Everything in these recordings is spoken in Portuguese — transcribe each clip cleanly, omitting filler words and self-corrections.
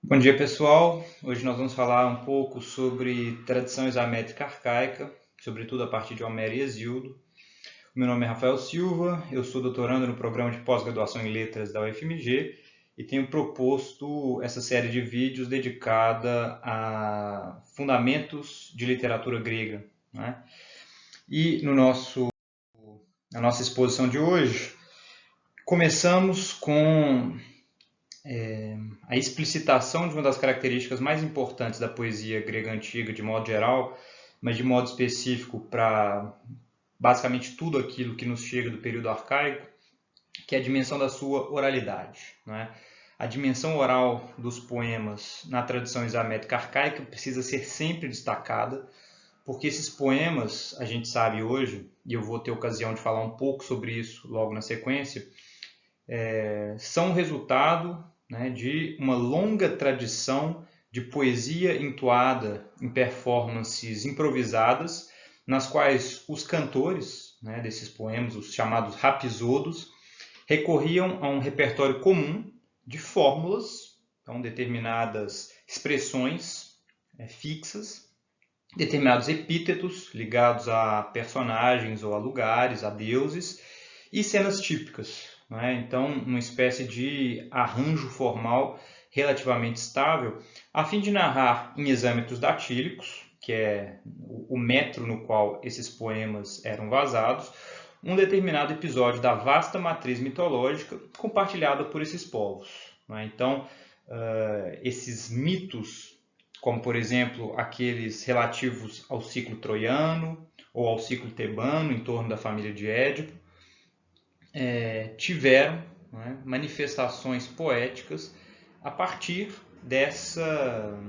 Bom dia, pessoal. Hoje nós vamos falar um pouco sobre tradição islamétrica arcaica, sobretudo a partir de Homero e Hesíodo. O meu nome é Rafael Silva, eu sou doutorando no programa de pós-graduação em letras da UFMG e tenho proposto essa série de vídeos dedicada a fundamentos de literatura grega, né? E na nossa exposição de hoje, começamos com a explicitação de uma das características mais importantes da poesia grega antiga, de modo geral, mas de modo específico para basicamente tudo aquilo que nos chega do período arcaico, que é a dimensão da sua oralidade. Não é? A dimensão oral dos poemas na tradição islamétrica arcaica precisa ser sempre destacada, porque esses poemas, a gente sabe hoje, e eu vou ter ocasião de falar um pouco sobre isso logo na sequência, são resultado, né, de uma longa tradição de poesia entoada em performances improvisadas, nas quais os cantores, né, desses poemas, os chamados rapsodos, recorriam a um repertório comum de fórmulas, então determinadas expressões fixas, determinados epítetos ligados a personagens ou a lugares, a deuses, e cenas típicas. Né? Então, uma espécie de arranjo formal relativamente estável, a fim de narrar em hexâmetros datílicos, que é o metro no qual esses poemas eram vazados, um determinado episódio da vasta matriz mitológica compartilhada por esses povos. Né? Então, esses mitos, como por exemplo aqueles relativos ao ciclo troiano ou ao ciclo tebano em torno da família de Édipo, tiveram, né, manifestações poéticas a partir dessa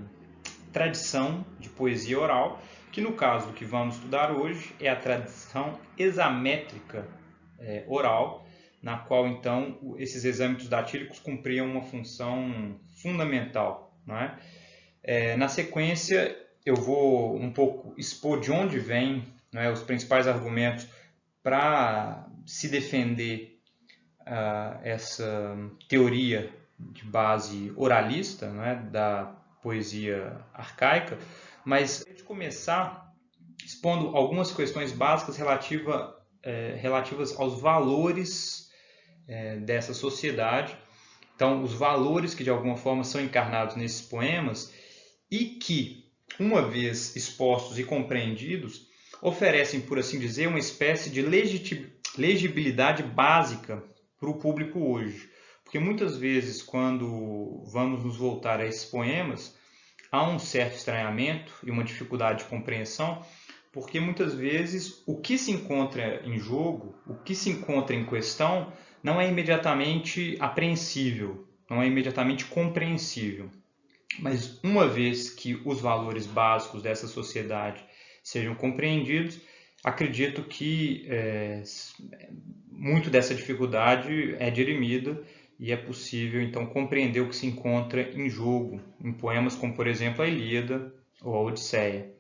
tradição de poesia oral, que no caso que vamos estudar hoje é a tradição hexamétrica oral, na qual então esses hexâmetros datílicos cumpriam uma função fundamental. Não é? Na sequência eu vou um pouco expor de onde vêm, né, os principais argumentos para se defender essa teoria de base oralista, né, da poesia arcaica, mas antes de começar expondo algumas questões básicas relativas aos valores dessa sociedade. Então, os valores que de alguma forma são encarnados nesses poemas e que, uma vez expostos e compreendidos, oferecem, por assim dizer, uma espécie de legibilidade básica para o público hoje. Porque muitas vezes, quando vamos nos voltar a esses poemas, há um certo estranhamento e uma dificuldade de compreensão, porque muitas vezes o que se encontra em jogo, o que se encontra em questão, não é imediatamente apreensível, não é imediatamente compreensível. Mas uma vez que os valores básicos dessa sociedade sejam compreendidos, acredito que muito dessa dificuldade é dirimida e é possível então compreender o que se encontra em jogo em poemas como, por exemplo, a Ilíada ou a Odisseia.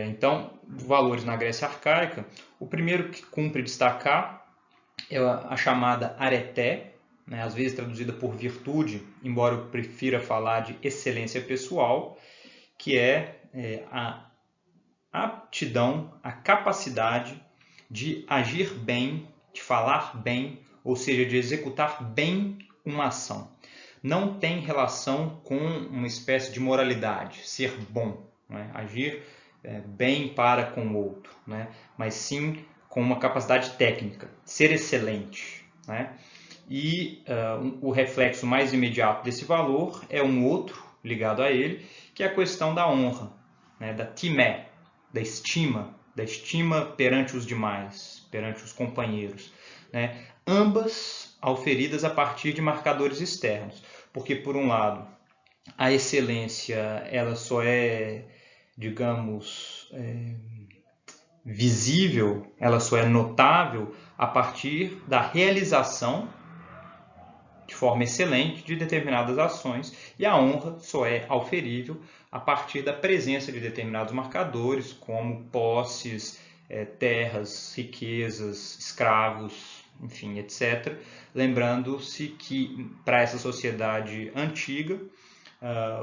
Então, valores na Grécia arcaica, o primeiro que cumpre destacar é a chamada areté, né, às vezes traduzida por virtude, embora eu prefira falar de excelência pessoal, que é a aptidão, a capacidade de agir bem, de falar bem, ou seja, de executar bem uma ação. Não tem relação com uma espécie de moralidade, ser bom, né? Agir bem para com o outro, né? Mas sim com uma capacidade técnica, ser excelente. Né? E o reflexo mais imediato desse valor é um outro ligado a ele, que é a questão da honra, né? Da timé, da estima perante os demais, perante os companheiros. Né? Ambas auferidas a partir de marcadores externos, porque por um lado a excelência ela só é, digamos, visível, ela só é notável a partir da realização de forma excelente de determinadas ações, e a honra só é auferível a partir da presença de determinados marcadores, como posses, terras, riquezas, escravos, enfim, etc. Lembrando-se que, para essa sociedade antiga,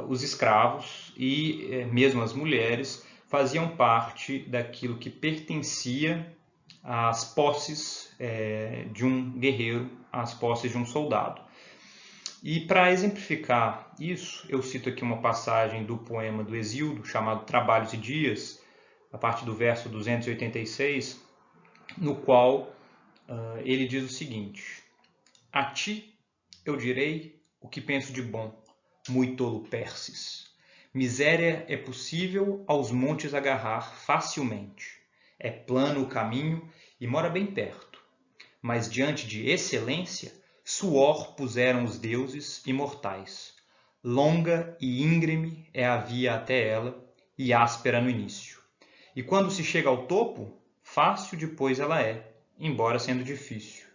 os escravos e mesmo as mulheres faziam parte daquilo que pertencia às posses de um guerreiro, às posses de um soldado. E para exemplificar isso, eu cito aqui uma passagem do poema do Hesíodo, chamado Trabalhos e Dias, a partir do verso 286, no qual ele diz o seguinte: a ti eu direi o que penso de bom, mui tolo Perses. Miséria é possível aos montes agarrar facilmente. É plano o caminho e mora bem perto. Mas diante de excelência, suor puseram os deuses imortais. Longa e íngreme é a via até ela, e áspera no início. E quando se chega ao topo, fácil depois ela é, embora sendo difícil.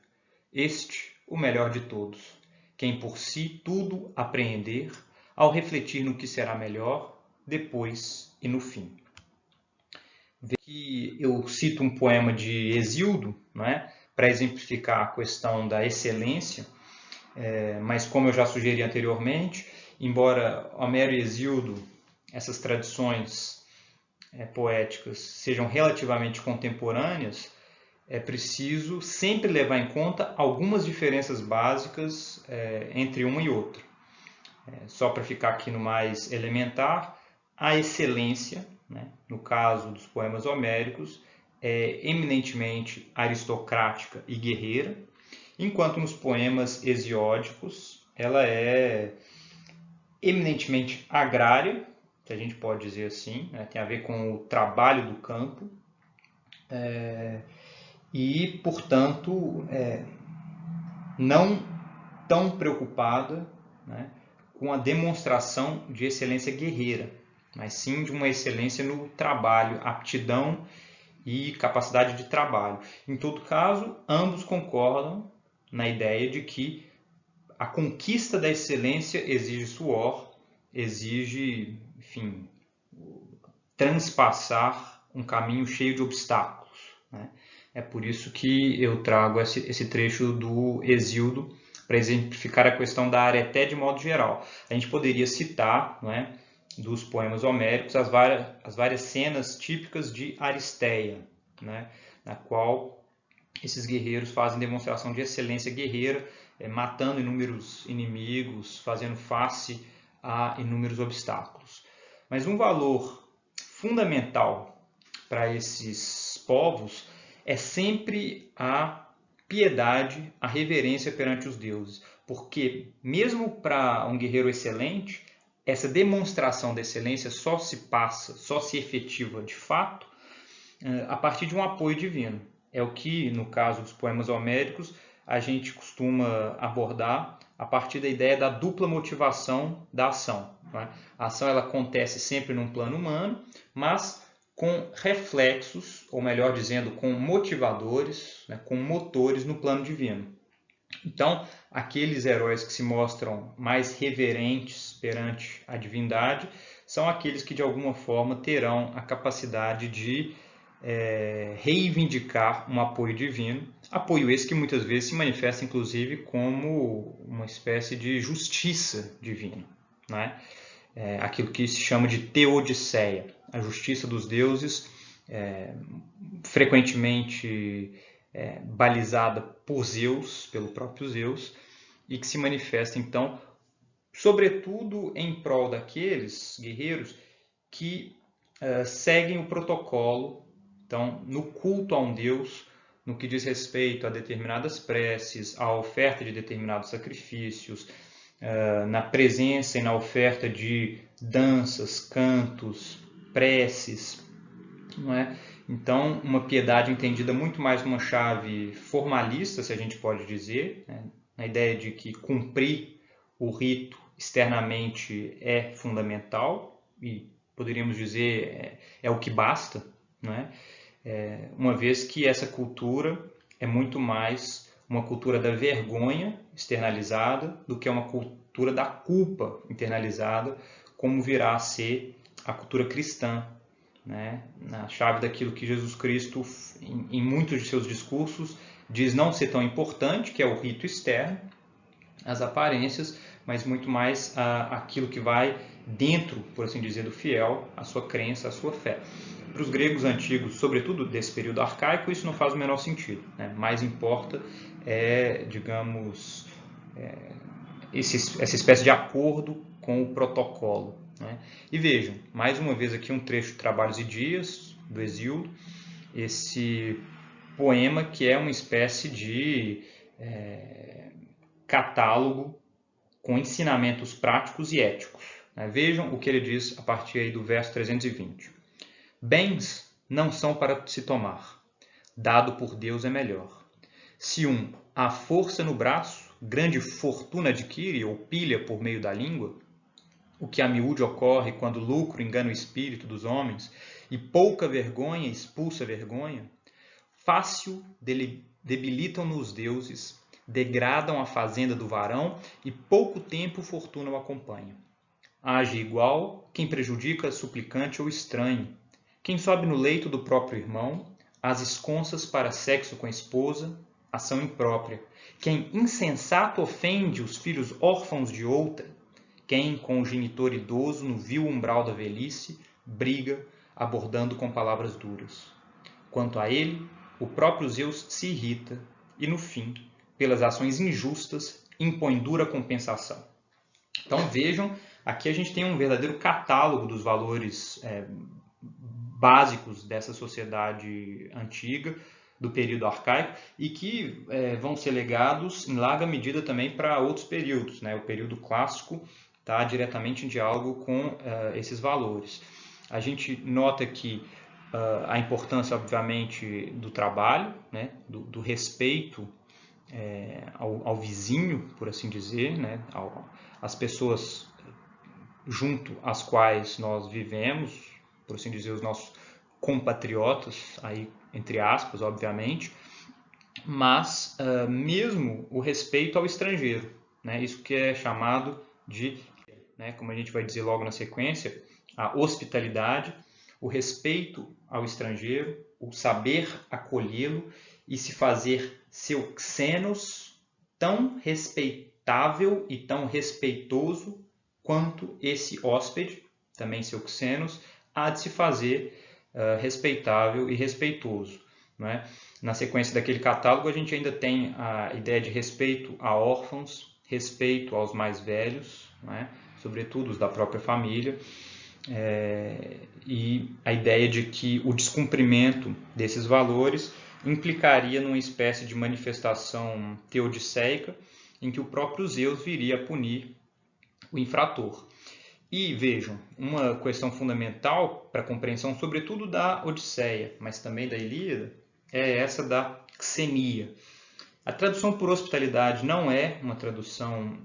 Este, o melhor de todos, quem por si tudo apreender, ao refletir no que será melhor, depois e no fim. Aqui eu cito um poema de Hesíodo, né, para exemplificar a questão da excelência, mas como eu já sugeri anteriormente, embora Homero e Hesíodo, essas tradições poéticas, sejam relativamente contemporâneas, é preciso sempre levar em conta algumas diferenças básicas entre uma e outra. Só para ficar aqui no mais elementar, a excelência, né, no caso dos poemas homéricos, é eminentemente aristocrática e guerreira, enquanto nos poemas hesiódicos ela é eminentemente agrária, se a gente pode dizer assim, né, tem a ver com o trabalho do campo, e, portanto, não tão preocupada, né, com a demonstração de excelência guerreira, mas sim de uma excelência no trabalho, aptidão e capacidade de trabalho. Em todo caso, ambos concordam na ideia de que a conquista da excelência exige suor, exige, enfim, transpassar um caminho cheio de obstáculos, né? É por isso que eu trago esse trecho do Hesíodo para exemplificar a questão da areté de modo geral. A gente poderia citar, não é, dos poemas homéricos as várias cenas típicas de Aristeia, né, na qual esses guerreiros fazem demonstração de excelência guerreira, matando inúmeros inimigos, fazendo face a inúmeros obstáculos. Mas um valor fundamental para esses povos é sempre a piedade, a reverência perante os deuses. Porque mesmo para um guerreiro excelente, essa demonstração da excelência só se efetiva de fato a partir de um apoio divino. É o que, no caso dos poemas homéricos, a gente costuma abordar a partir da ideia da dupla motivação da ação, né? A ação ela acontece sempre num plano humano, mas com reflexos, ou melhor dizendo, com motivadores, né, com motores no plano divino. Então, aqueles heróis que se mostram mais reverentes perante a divindade são aqueles que de alguma forma terão a capacidade de reivindicar um apoio divino, apoio esse que muitas vezes se manifesta inclusive como uma espécie de justiça divina, né? Aquilo que se chama de teodiceia, a justiça dos deuses, frequentemente balizada por Zeus, pelo próprio Zeus, e que se manifesta então sobretudo em prol daqueles guerreiros que seguem o protocolo, então, no culto a um Deus, no que diz respeito a determinadas preces, à oferta de determinados sacrifícios, na presença e na oferta de danças, cantos, preces, não é? Então, uma piedade entendida muito mais uma chave formalista, se a gente pode dizer, né? Na ideia de que cumprir o rito externamente é fundamental e poderíamos dizer é o que basta, né? Uma vez que essa cultura é muito mais uma cultura da vergonha externalizada do que uma cultura da culpa internalizada, como virá a ser a cultura cristã, né? Na chave daquilo que Jesus Cristo, em muitos de seus discursos, diz não ser tão importante, que é o rito externo, as aparências, mas muito mais aquilo que vai dentro, por assim dizer, do fiel, a sua crença, a sua fé. Para os gregos antigos, sobretudo desse período arcaico, isso não faz o menor sentido, né? Mais importa digamos, essa espécie de acordo com o protocolo, né? E vejam, mais uma vez aqui um trecho de Trabalhos e Dias, do Hesíodo, esse poema que é uma espécie de catálogo com ensinamentos práticos e éticos, né? Vejam o que ele diz a partir aí do verso 320. Bens não são para se tomar, dado por Deus é melhor. Se há força no braço, grande fortuna adquire ou pilha por meio da língua, o que a miúde ocorre quando lucro engana o espírito dos homens e pouca vergonha expulsa vergonha, fácil debilitam-no os deuses, degradam a fazenda do varão e pouco tempo fortuna o acompanha. Age igual quem prejudica suplicante ou estranho, quem sobe no leito do próprio irmão, as esconsas para sexo com a esposa, ação imprópria, quem insensato ofende os filhos órfãos de outra, quem com o genitor idoso no vil umbral da velhice, briga, abordando com palavras duras. Quanto a ele, o próprio Zeus se irrita e, no fim, pelas ações injustas, impõe dura compensação. Então vejam, aqui a gente tem um verdadeiro catálogo dos valores básicos dessa sociedade antiga, do período arcaico, e que vão ser legados em larga medida também para outros períodos, né? O período clássico está diretamente em diálogo com esses valores. A gente nota que a importância, obviamente, do trabalho, né? do respeito ao vizinho, por assim dizer, né? Às pessoas junto às quais nós vivemos, por assim dizer, os nossos compatriotas, aí, entre aspas, obviamente, mas mesmo o respeito ao estrangeiro, né? Isso que é chamado de, né, como a gente vai dizer logo na sequência, a hospitalidade, o respeito ao estrangeiro, o saber acolhê-lo e se fazer seu xenos tão respeitável e tão respeitoso quanto esse hóspede, também seu xenos, há de se fazer respeitável e respeitoso, não é? Na sequência daquele catálogo, a gente ainda tem a ideia de respeito a órfãos, respeito aos mais velhos, não é? Sobretudo os da própria família, e a ideia de que o descumprimento desses valores implicaria numa espécie de manifestação teodiceica em que o próprio Zeus viria a punir o infrator. E vejam, uma questão fundamental para a compreensão, sobretudo da Odisseia, mas também da Ilíada, é essa da xenia. A tradução por hospitalidade não é uma tradução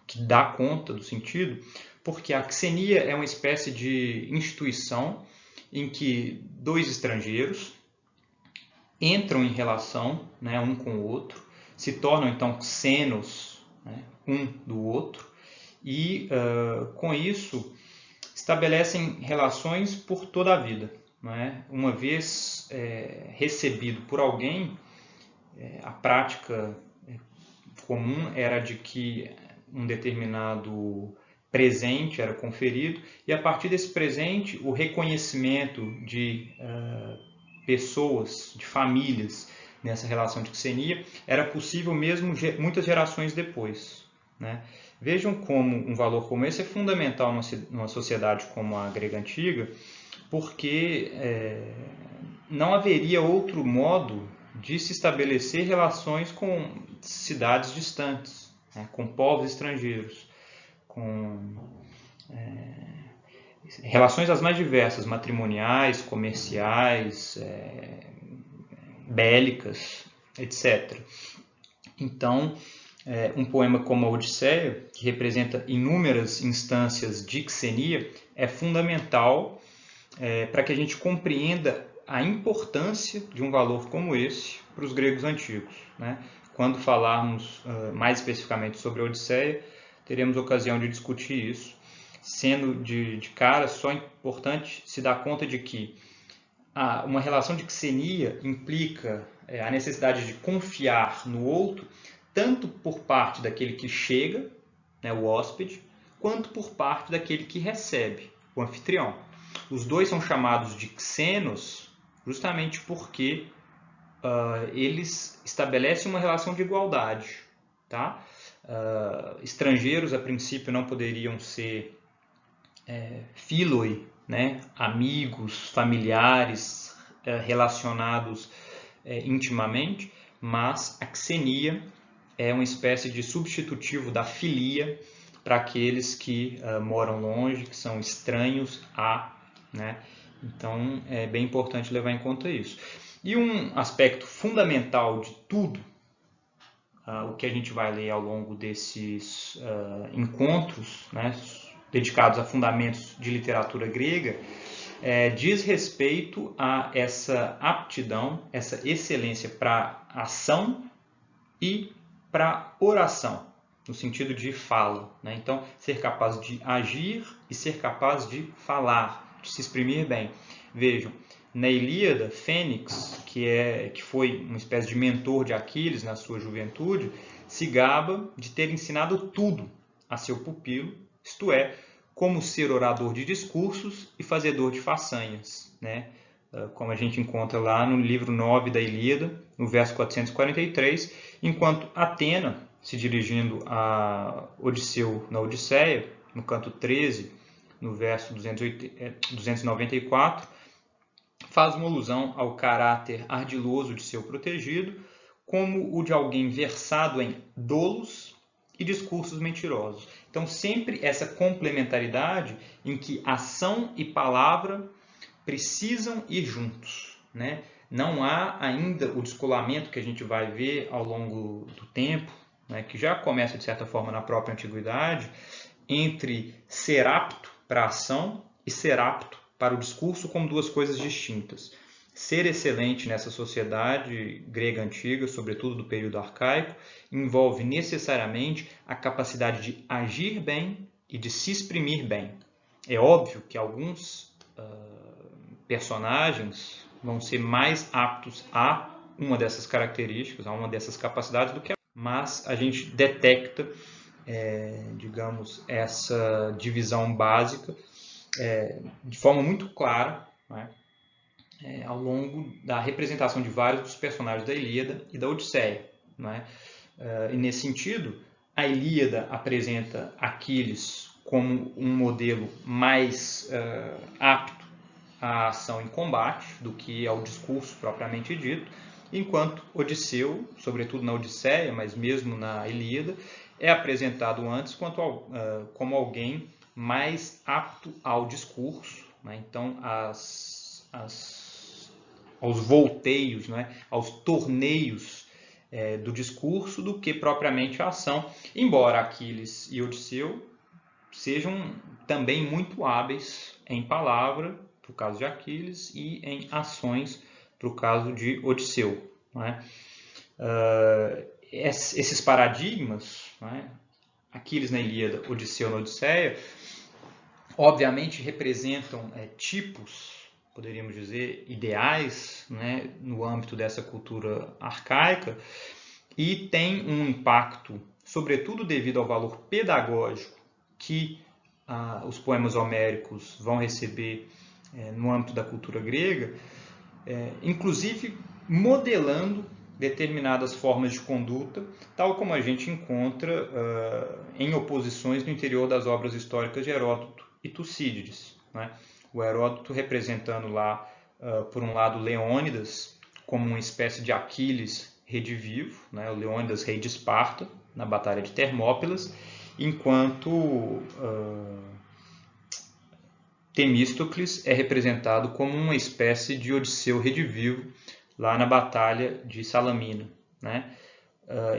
que dá conta do sentido, porque a xenia é uma espécie de instituição em que dois estrangeiros entram em relação, né, um com o outro, se tornam então xenos, né, um do outro, e com isso estabelecem relações por toda a vida, não é? Uma vez recebido por alguém, a prática comum era de que um determinado presente era conferido e a partir desse presente o reconhecimento de pessoas, de famílias nessa relação de xenia era possível mesmo muitas gerações depois, né? Vejam como um valor como esse é fundamental numa sociedade como a grega antiga, porque não haveria outro modo de se estabelecer relações com cidades distantes, né, com povos estrangeiros, com relações as mais diversas, matrimoniais, comerciais, bélicas, etc. Então, um poema como a Odisseia, que representa inúmeras instâncias de xenia, é fundamental para que a gente compreenda a importância de um valor como esse para os gregos antigos, né? Quando falarmos mais especificamente sobre a Odisseia, teremos ocasião de discutir isso, sendo de cara só importante se dar conta de que uma relação de xenia implica a necessidade de confiar no outro, tanto por parte daquele que chega, né, o hóspede, quanto por parte daquele que recebe, o anfitrião. Os dois são chamados de xenos justamente porque eles estabelecem uma relação de igualdade. Tá? Estrangeiros, a princípio, não poderiam ser philoi, né? Amigos, familiares, relacionados intimamente, mas a xenia é uma espécie de substitutivo da filia para aqueles que moram longe, que são estranhos a, né? Então é bem importante levar em conta isso. E um aspecto fundamental de tudo, o que a gente vai ler ao longo desses encontros, né, dedicados a fundamentos de literatura grega, diz respeito a essa aptidão, essa excelência para ação e para oração, no sentido de fala, né? Então, ser capaz de agir e ser capaz de falar, de se exprimir bem. Vejam, na Ilíada, Fênix, que foi uma espécie de mentor de Aquiles na sua juventude, se gaba de ter ensinado tudo a seu pupilo, isto é, como ser orador de discursos e fazedor de façanhas, né? Como a gente encontra lá no livro 9 da Ilíada, no verso 443, enquanto Atena, se dirigindo a Odisseu na Odisseia, no canto 13, no verso 294, faz uma alusão ao caráter ardiloso de seu protegido, como o de alguém versado em dolos e discursos mentirosos. Então, sempre essa complementaridade em que ação e palavra precisam ir juntos, né? Não há ainda o descolamento que a gente vai ver ao longo do tempo, né, que já começa de certa forma na própria antiguidade, entre ser apto para a ação e ser apto para o discurso como duas coisas distintas. Ser excelente nessa sociedade grega antiga, sobretudo do período arcaico, envolve necessariamente a capacidade de agir bem e de se exprimir bem. É óbvio que alguns personagens vão ser mais aptos a uma dessas características, a uma dessas capacidades do que a... Mas a gente detecta, digamos, essa divisão básica de forma muito clara, né, ao longo da representação de vários dos personagens da Ilíada e da Odisseia, né? E nesse sentido, a Ilíada apresenta Aquiles como um modelo mais apto à ação em combate do que ao discurso propriamente dito, enquanto Odisseu, sobretudo na Odisseia, mas mesmo na Ilíada, é apresentado antes como alguém mais apto ao discurso, né? Então, aos volteios, né? Aos torneios do discurso do que propriamente a ação, embora Aquiles e Odisseu sejam também muito hábeis em palavra, para o caso de Aquiles, e em ações, para o caso de Odisseu, né? Esses paradigmas, né? Aquiles na Ilíada, Odisseu na Odisseia, obviamente representam tipos, poderíamos dizer, ideais, né, no âmbito dessa cultura arcaica, e tem um impacto, sobretudo devido ao valor pedagógico que os poemas homéricos vão receber no âmbito da cultura grega, inclusive modelando determinadas formas de conduta, tal como a gente encontra em oposições no interior das obras históricas de Heródoto e Tucídides, né? O Heródoto representando lá, por um lado, Leônidas como uma espécie de Aquiles redivivo, né? O Leônidas, rei de Esparta, na Batalha de Termópilas, enquanto Temístocles é representado como uma espécie de Odisseu redivivo lá na Batalha de Salamina, né?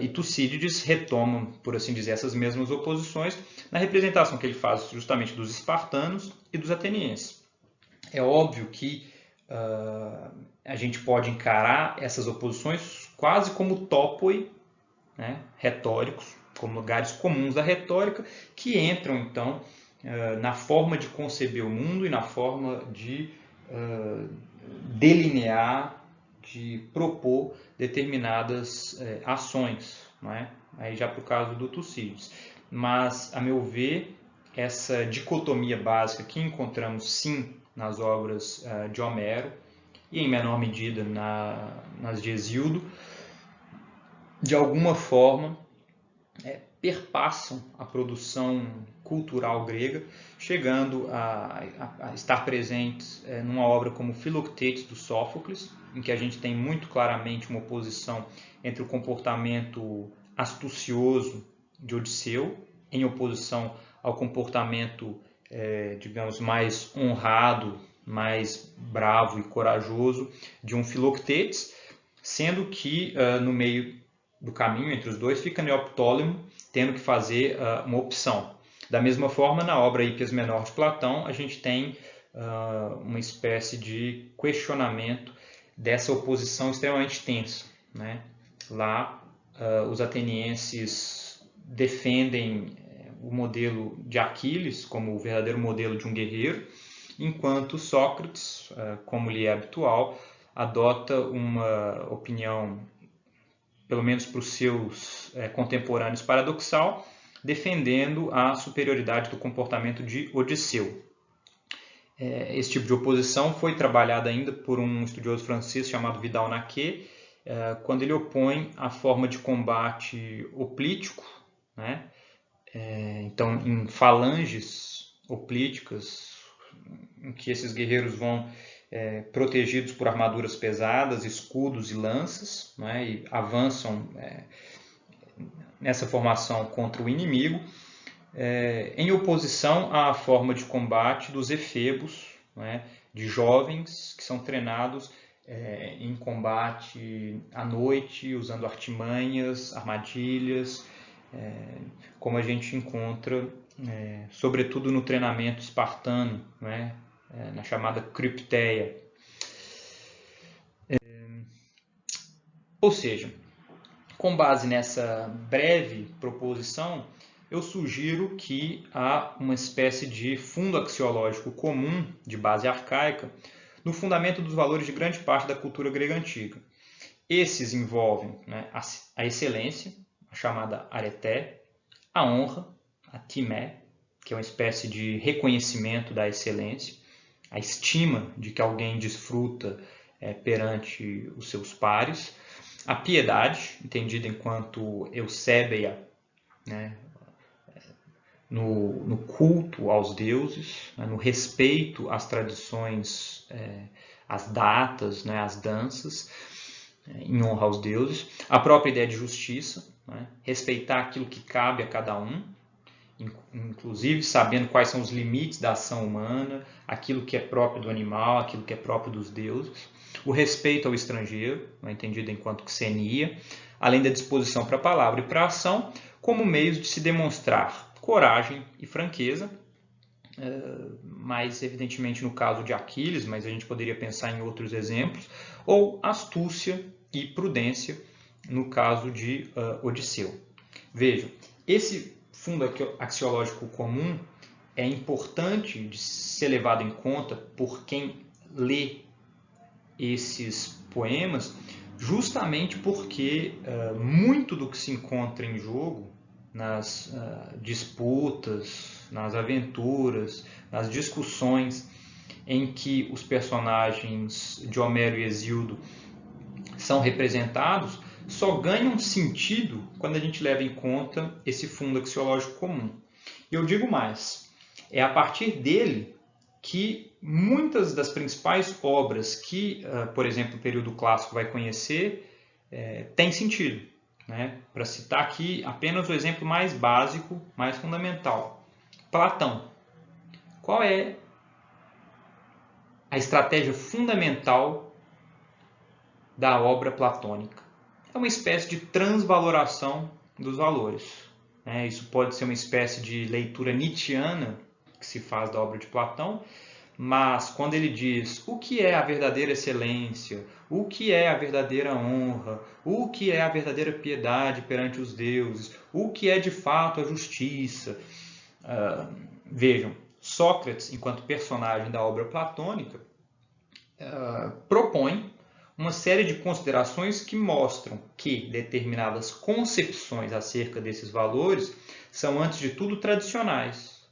E Tucídides retoma, por assim dizer, essas mesmas oposições na representação que ele faz justamente dos espartanos e dos atenienses. É óbvio que a gente pode encarar essas oposições quase como topoi, né, retóricos, como lugares comuns da retórica, que entram, então, na forma de conceber o mundo e na forma de delinear, de propor determinadas ações, não é? Aí já para o caso do Tucídides. Mas, a meu ver, essa dicotomia básica que encontramos sim nas obras de Homero e em menor medida nas de Hesíodo, de alguma forma perpassam a produção cultural grega, chegando a estar presentes numa obra como Filoctetes, do Sófocles, em que a gente tem muito claramente uma oposição entre o comportamento astucioso de Odisseu, em oposição ao comportamento, digamos, mais honrado, mais bravo e corajoso de um Filoctetes, sendo que no meio do caminho entre os dois fica Neoptólemo tendo que fazer uma opção. Da mesma forma, na obra Hípias Menor de Platão, a gente tem uma espécie de questionamento dessa oposição extremamente tensa, né? Lá, os atenienses defendem o modelo de Aquiles como o verdadeiro modelo de um guerreiro, enquanto Sócrates, como lhe é habitual, adota uma opinião, pelo menos para os seus contemporâneos, paradoxal, defendendo a superioridade do comportamento de Odisseu. Esse tipo de oposição foi trabalhado ainda por um estudioso francês chamado Vidal-Naquet, quando ele opõe a forma de combate hoplítico, né? Então, em falanges hoplíticas, em que esses guerreiros vão protegidos por armaduras pesadas, escudos e lanças, né, e avançam nessa formação contra o inimigo, em oposição à forma de combate dos efebos, né, de jovens que são treinados em combate à noite, usando artimanhas, armadilhas, como a gente encontra, sobretudo no treinamento espartano, né, na chamada cripteia. Ou seja, com base nessa breve proposição, eu sugiro que há uma espécie de fundo axiológico comum de base arcaica no fundamento dos valores de grande parte da cultura grega antiga. Esses envolvem, né, a excelência, a chamada areté, a honra, a timé, que é uma espécie de reconhecimento da excelência, a estima de que alguém desfruta perante os seus pares, a piedade, entendida enquanto eusébia, né, no culto aos deuses, né, no respeito às tradições, às datas, né, às danças, em honra aos deuses, a própria ideia de justiça, né, respeitar aquilo que cabe a cada um, inclusive sabendo quais são os limites da ação humana, aquilo que é próprio do animal, aquilo que é próprio dos deuses, o respeito ao estrangeiro, entendido enquanto xenia, além da disposição para a palavra e para a ação, como meios de se demonstrar coragem e franqueza, mais evidentemente no caso de Aquiles, mas a gente poderia pensar em outros exemplos, ou astúcia e prudência no caso de Odisseu. Vejam, esse fundo axiológico comum é importante de ser levado em conta por quem lê esses poemas, justamente porque muito do que se encontra em jogo nas disputas, nas aventuras, nas discussões em que os personagens de Homero e Hesíodo são representados, só ganham sentido quando a gente leva em conta esse fundo axiológico comum. E eu digo mais, é a partir dele que muitas das principais obras que, por exemplo, o período clássico vai conhecer, têm sentido, né? Para citar aqui apenas o exemplo mais básico, mais fundamental. Platão. Qual é a estratégia fundamental da obra platônica? É uma espécie de transvaloração dos valores. Isso pode ser uma espécie de leitura nietzschiana que se faz da obra de Platão, mas quando ele diz o que é a verdadeira excelência, o que é a verdadeira honra, o que é a verdadeira piedade perante os deuses, o que é de fato a justiça. Vejam, Sócrates, enquanto personagem da obra platônica, propõe uma série de considerações que mostram que determinadas concepções acerca desses valores são, antes de tudo, tradicionais,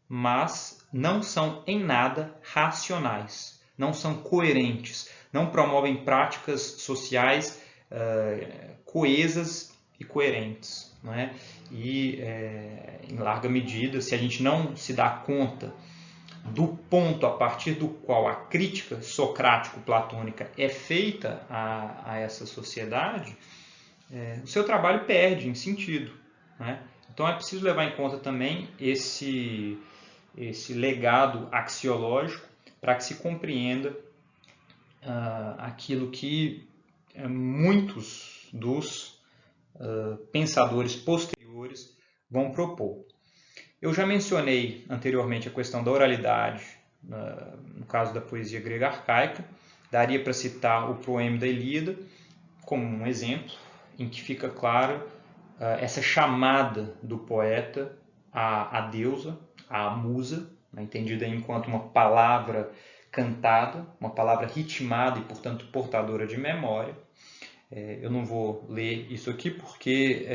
mas não são em nada racionais, não são coerentes, não promovem práticas sociais coesas e coerentes. Não é? E, em larga medida, se a gente não se dá conta do ponto a partir do qual a crítica socrático-platônica é feita a essa sociedade, o seu trabalho perde em sentido. Né? Então é preciso levar em conta também esse legado axiológico para que se compreenda aquilo que muitos dos pensadores posteriores vão propor. Eu já mencionei anteriormente a questão da oralidade, no caso da poesia grega arcaica. Daria para citar o proêmio da Ilíada como um exemplo, em que fica claro essa chamada do poeta à deusa, à musa, entendida enquanto uma palavra cantada, uma palavra ritmada e, portanto, portadora de memória. Eu não vou ler isso aqui porque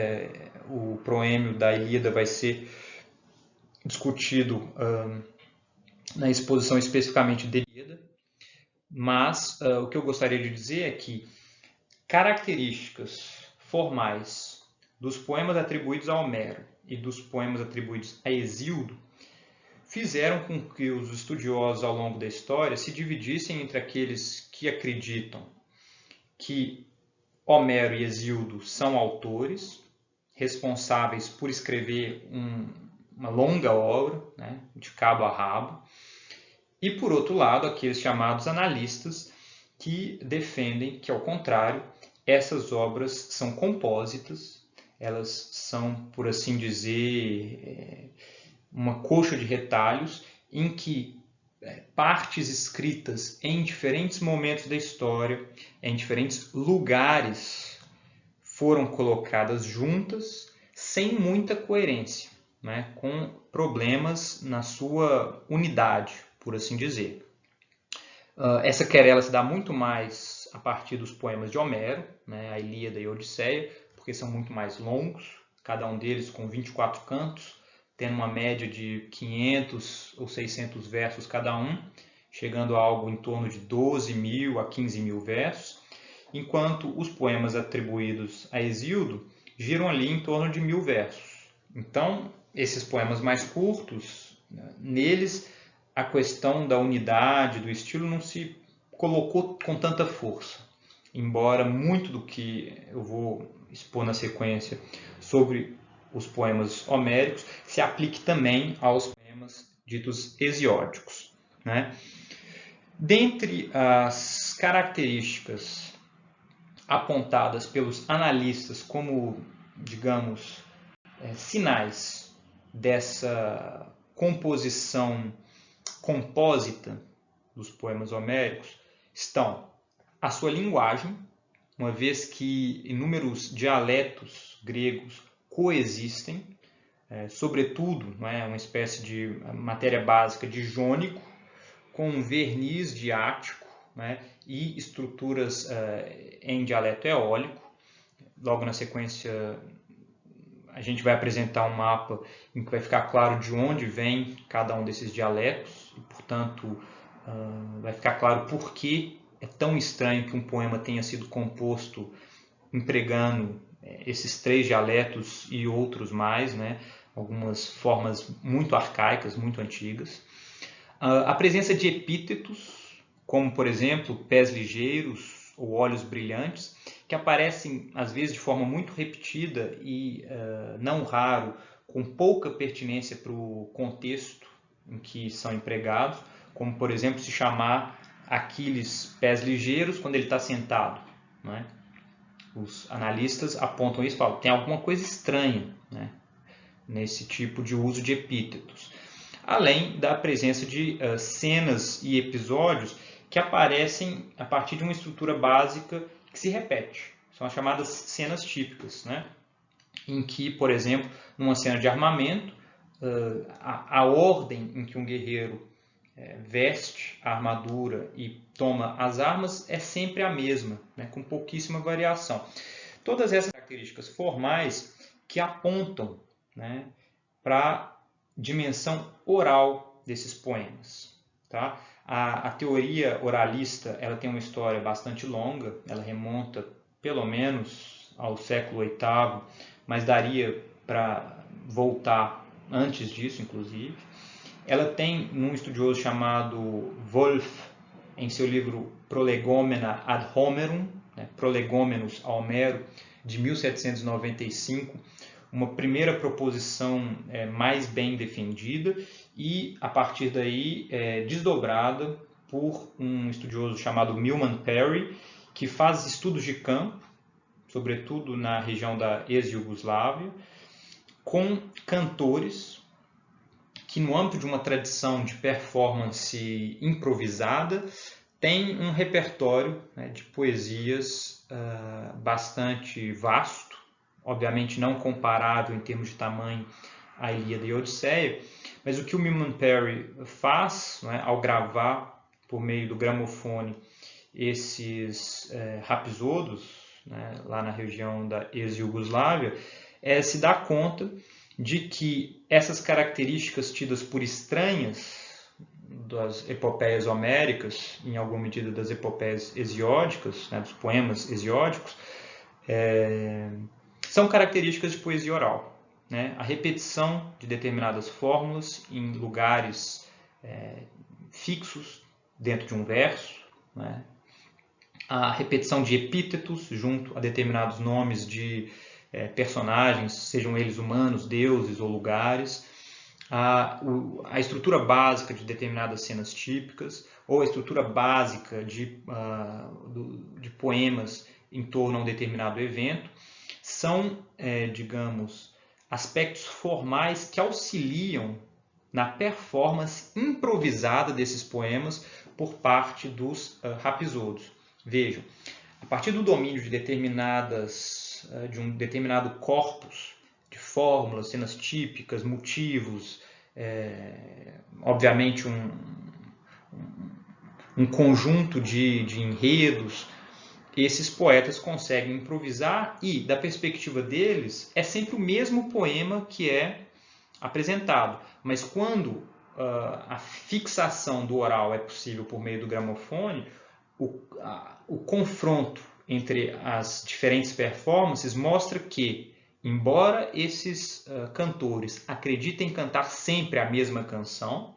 o proêmio da Ilíada vai ser discutido na exposição especificamente de Ilíada, mas o que eu gostaria de dizer é que características formais dos poemas atribuídos a Homero e dos poemas atribuídos a Hesíodo fizeram com que os estudiosos ao longo da história se dividissem entre aqueles que acreditam que Homero e Hesíodo são autores responsáveis por escrever uma longa obra, né, de cabo a rabo, e, por outro lado, aqueles chamados analistas que defendem que, ao contrário, essas obras são compósitas, elas são, por assim dizer, uma coxa de retalhos em que partes escritas em diferentes momentos da história, em diferentes lugares, foram colocadas juntas sem muita coerência, né, com problemas na sua unidade, por assim dizer. Essa querela se dá muito mais a partir dos poemas de Homero, né, a Ilíada e a Odisseia, porque são muito mais longos, cada um deles com 24 cantos, tendo uma média de 500 ou 600 versos cada um, chegando a algo em torno de 12 mil a 15 mil versos, enquanto os poemas atribuídos a Hesíodo giram ali em torno de 1000 versos. Então, esses poemas mais curtos, neles a questão da unidade, do estilo, não se colocou com tanta força, embora muito do que eu vou expor na sequência sobre os poemas homéricos se aplique também aos poemas ditos hesiódicos. Né? Dentre as características apontadas pelos analistas como, digamos, sinais dessa composição compósita dos poemas homéricos estão a sua linguagem, uma vez que inúmeros dialetos gregos coexistem, sobretudo, uma espécie de matéria básica de jônico, com um verniz de ático, e estruturas em dialeto eólico. Logo na sequência, a gente vai apresentar um mapa em que vai ficar claro de onde vem cada um desses dialetos, e, portanto, vai ficar claro por que é tão estranho que um poema tenha sido composto empregando esses 3 dialetos e outros mais, algumas formas muito arcaicas, muito antigas. A presença de epítetos, como, por exemplo, pés ligeiros ou olhos brilhantes, que aparecem, às vezes, de forma muito repetida e, não raro, com pouca pertinência para o contexto em que são empregados, como, por exemplo, se chamar Aquiles pés ligeiros quando ele está sentado. Os analistas apontam isso e falam, tem alguma coisa estranha nesse tipo de uso de epítetos. Além da presença de cenas e episódios que aparecem a partir de uma estrutura básica que se repete. São as chamadas cenas típicas, em que, por exemplo, numa cena de armamento, a ordem em que um guerreiro veste a armadura e toma as armas é sempre a mesma, né, com pouquíssima variação. Todas essas características formais que apontam, né, para a dimensão oral desses poemas. Tá? A teoria oralista ela tem uma história bastante longa, ela remonta pelo menos ao século VIII, mas daria para voltar antes disso, inclusive. Ela tem um estudioso chamado Wolff, em seu livro Prolegomena ad Homerum, né, Prolegômenos a Homero, de 1795, uma primeira proposição mais bem defendida e, a partir daí, desdobrada por um estudioso chamado Milman Parry, que faz estudos de campo, sobretudo na região da ex-Iugoslávia, com cantores que, no âmbito de uma tradição de performance improvisada, tem um repertório, né, de poesias bastante vasto, obviamente não comparável em termos de tamanho à Ilíada e a Odisseia, mas o que o Milman Parry faz, né, ao gravar por meio do gramofone esses rapsodos, né, lá na região da ex-Iugoslávia, se dar conta de que essas características tidas por estranhas das epopeias homéricas, em alguma medida das epopeias hesiódicas, né, dos poemas hesiódicos, são características de poesia oral. Né? A repetição de determinadas fórmulas em lugares fixos dentro de um verso, né? A repetição de epítetos junto a determinados nomes de personagens, sejam eles humanos, deuses ou lugares, a estrutura básica de determinadas cenas típicas, ou a estrutura básica de poemas em torno a um determinado evento, são, digamos, aspectos formais que auxiliam na performance improvisada desses poemas por parte dos rapsodos. Vejam, a partir do domínio de de um determinado corpus de fórmulas, cenas típicas, motivos, obviamente um conjunto de enredos, esses poetas conseguem improvisar e, da perspectiva deles, é sempre o mesmo poema que é apresentado. Mas quando a fixação do oral é possível por meio do gramofone, o confronto entre as diferentes performances mostra que, embora esses cantores acreditem cantar sempre a mesma canção,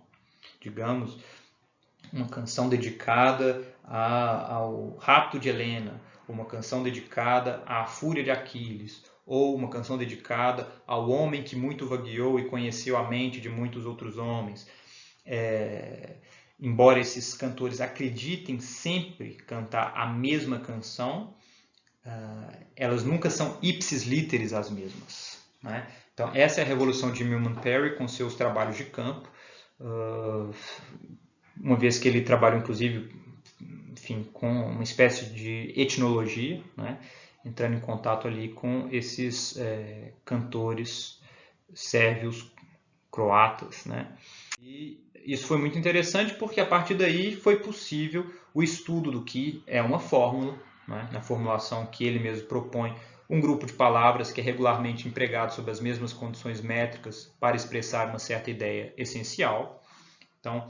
digamos, uma canção dedicada ao rapto de Helena, uma canção dedicada à fúria de Aquiles, ou uma canção dedicada ao homem que muito vagueou e conheceu a mente de muitos outros homens. Embora esses cantores acreditem sempre cantar a mesma canção, elas nunca são ipsis literis as mesmas. Né? Então, essa é a revolução de Milman Parry com seus trabalhos de campo, uma vez que ele trabalha, inclusive, enfim, com uma espécie de etnologia, né? Entrando em contato ali com esses cantores sérvios, croatas. Né? E isso foi muito interessante porque a partir daí foi possível o estudo do que é uma fórmula, né? Na formulação que ele mesmo propõe, um grupo de palavras que é regularmente empregado sob as mesmas condições métricas para expressar uma certa ideia essencial. Então,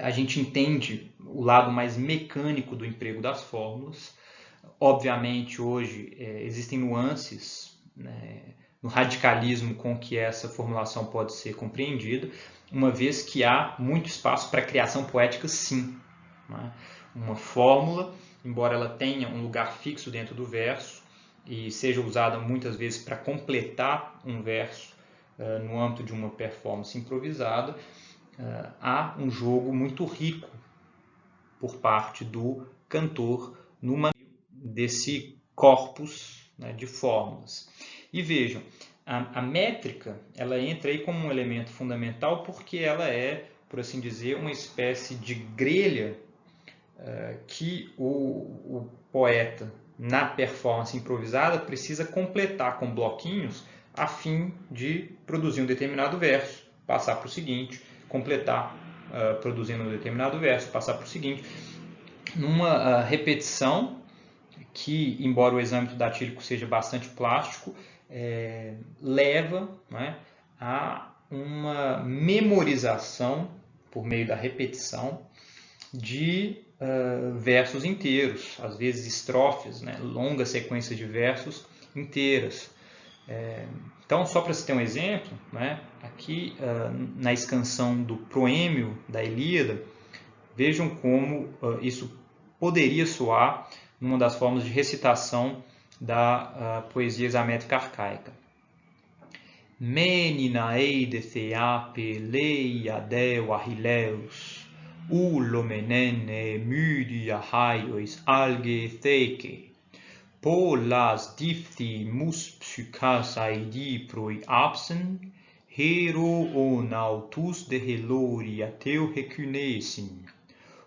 a gente entende o lado mais mecânico do emprego das fórmulas. Obviamente, hoje existem nuances, né, no radicalismo com que essa formulação pode ser compreendida, uma vez que há muito espaço para criação poética, sim. Né? Uma fórmula, embora ela tenha um lugar fixo dentro do verso e seja usada muitas vezes para completar um verso no âmbito de uma performance improvisada, há um jogo muito rico por parte do cantor numa desse corpus, né, de fórmulas. E vejam, a métrica ela entra aí como um elemento fundamental porque ela é, por assim dizer, uma espécie de grelha que o poeta, na performance improvisada, precisa completar com bloquinhos a fim de produzir um determinado verso, passar para o seguinte, completar produzindo um determinado verso, passar para o seguinte, numa repetição que, embora o exâmetro datílico seja bastante plástico, leva, né, a uma memorização, por meio da repetição, de versos inteiros, às vezes estrofes, né, longas sequências de versos inteiras. Então, só para você ter um exemplo, né, aqui na escansão do proêmio da Ilíada, vejam como isso poderia soar numa das formas de recitação da poesia examétrica arcaica. Menina eide theape leia deu ahileus, ulomenene mydia haiois alge theke, polas dipthi mus psychas aidi proi absen, hero onautus de heloria teu recunesin.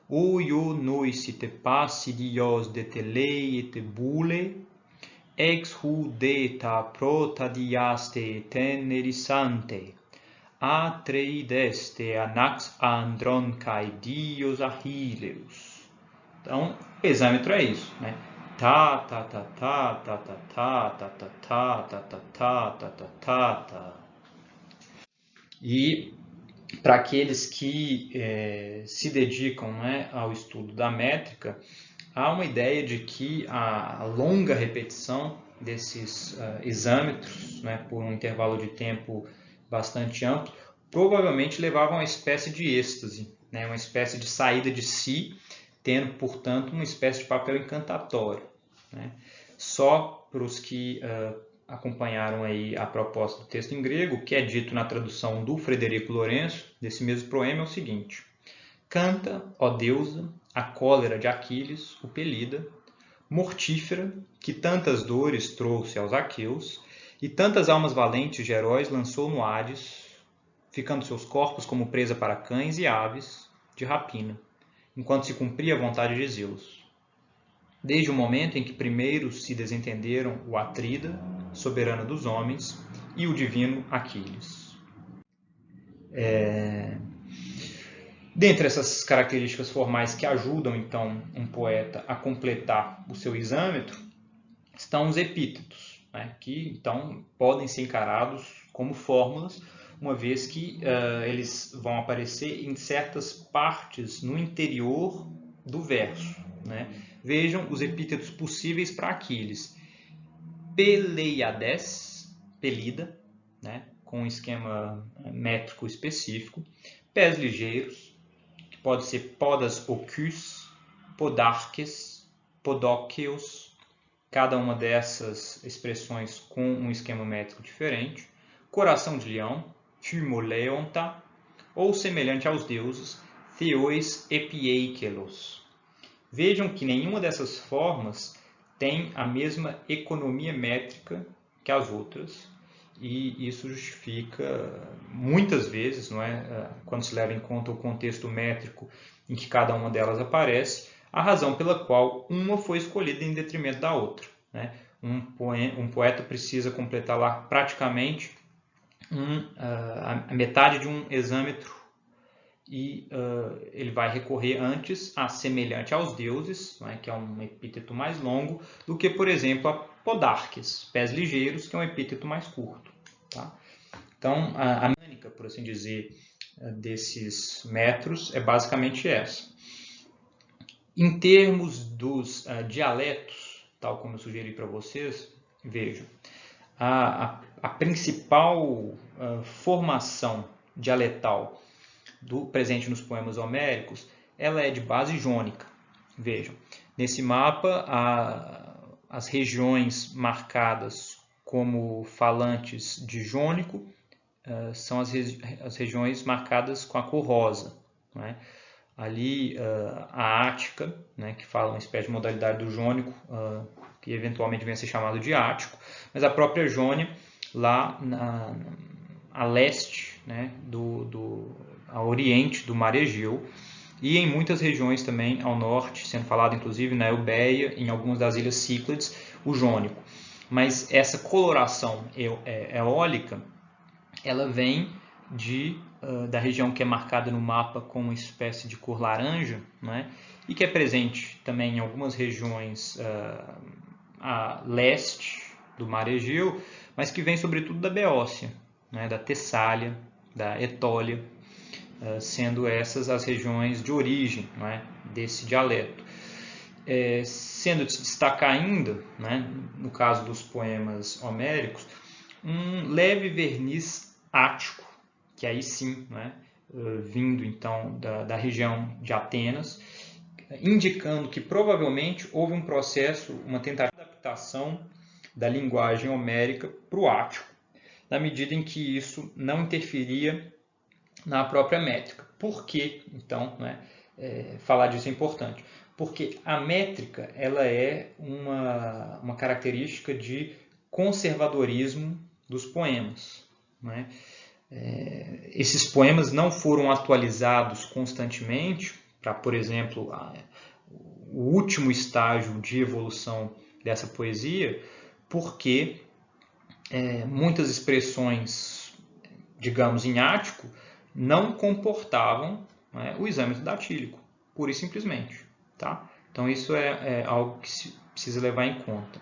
Oio noisi te passi dios de telei et bule, ex hudeta prota diaste tenerisante, atreideste anax andron cae dios ahileus. Então, o exâmetro é isso, né? Ta, ta, ta, ta, ta, ta, ta, ta, ta, ta, ta, ta, ta, ta, ta, ta, ta. E para aqueles que se dedicam, né, ao estudo da métrica, há uma ideia de que a longa repetição desses exâmetros, né, por um intervalo de tempo bastante amplo, provavelmente levavam a uma espécie de êxtase, né, uma espécie de saída de si, tendo, portanto, uma espécie de papel encantatório, né. Só para os que acompanharam aí a proposta do texto em grego, o que é dito na tradução do Frederico Lourenço, desse mesmo proema, é o seguinte: canta, ó deusa, a cólera de Aquiles, o Pelida, mortífera, que tantas dores trouxe aos aqueus, e tantas almas valentes de heróis lançou no Hades, ficando seus corpos como presa para cães e aves de rapina, enquanto se cumpria a vontade de Zeus. Desde o momento em que primeiro se desentenderam o Atrida, soberano dos homens, e o divino Aquiles. Dentre essas características formais que ajudam, então, um poeta a completar o seu exâmetro, estão os epítetos, né, que, então, podem ser encarados como fórmulas, uma vez que eles vão aparecer em certas partes no interior do verso, né? Vejam os epítetos possíveis para Aquiles. Peleiades, Pelida, né, com um esquema métrico específico. Pés ligeiros, que pode ser podas ocus, podarques, podóqueos, cada uma dessas expressões com um esquema métrico diferente. Coração de leão, thymoleonta, ou semelhante aos deuses, theois epieikelos. Vejam que nenhuma dessas formas tem a mesma economia métrica que as outras, e isso justifica muitas vezes, não é, quando se leva em conta o contexto métrico em que cada uma delas aparece, a razão pela qual uma foi escolhida em detrimento da outra, né? Um poeta precisa completar lá praticamente a metade de um exâmetro, e ele vai recorrer antes a semelhante aos deuses, né, que é um epíteto mais longo, do que, por exemplo, a podarques, pés ligeiros, que é um epíteto mais curto. Tá? Então, a mecânica, por assim dizer, desses metros é basicamente essa. Em termos dos dialetos, tal como eu sugeri para vocês, vejam, a principal formação dialetal presente nos poemas homéricos, ela é de base jônica. Vejam, nesse mapa, as regiões marcadas como falantes de jônico são as regiões marcadas com a cor rosa, né? Ali a ática, né, que fala uma espécie de modalidade do jônico, que eventualmente vem a ser chamado de ático, mas a própria Jônia, lá a leste, né, a oriente do Mar Egeu, e em muitas regiões também ao norte, sendo falado inclusive na Eubéia, em algumas das ilhas Cíclades, o jônico. Mas essa coloração eólica, ela vem de da região que é marcada no mapa com uma espécie de cor laranja, né? E que é presente também em algumas regiões a leste do Mar Egeu, mas que vem sobretudo da Beócia, né? Da Tessália, da Etólia, sendo essas as regiões de origem, né? Desse dialeto. Sendo de se destacar ainda, né? No caso dos poemas homéricos, um leve verniz ático, que aí sim, né, vindo então da região de Atenas, indicando que provavelmente houve um processo, uma tentativa de adaptação da linguagem homérica para o ático, na medida em que isso não interferia na própria métrica. Por que, então, né, falar disso é importante? Porque a métrica ela é uma característica de conservadorismo dos poemas, né? Esses poemas não foram atualizados constantemente para, por exemplo, o último estágio de evolução dessa poesia, porque muitas expressões, digamos, em ático, não comportavam, né, o exame datílico, pura e simplesmente. Tá? Então isso é algo que se precisa levar em conta.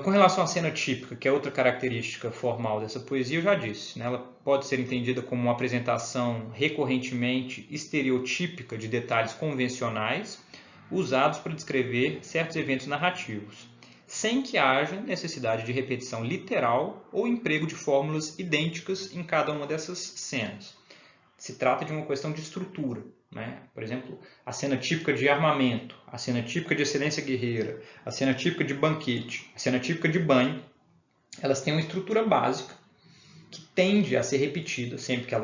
Com relação à cena típica, que é outra característica formal dessa poesia, eu já disse, né? Ela pode ser entendida como uma apresentação recorrentemente estereotípica de detalhes convencionais usados para descrever certos eventos narrativos, sem que haja necessidade de repetição literal ou emprego de fórmulas idênticas em cada uma dessas cenas. Se trata de uma questão de estrutura, né? Por exemplo, a cena típica de armamento, a cena típica de excelência guerreira, a cena típica de banquete, a cena típica de banho, elas têm uma estrutura básica que tende a ser repetida sempre que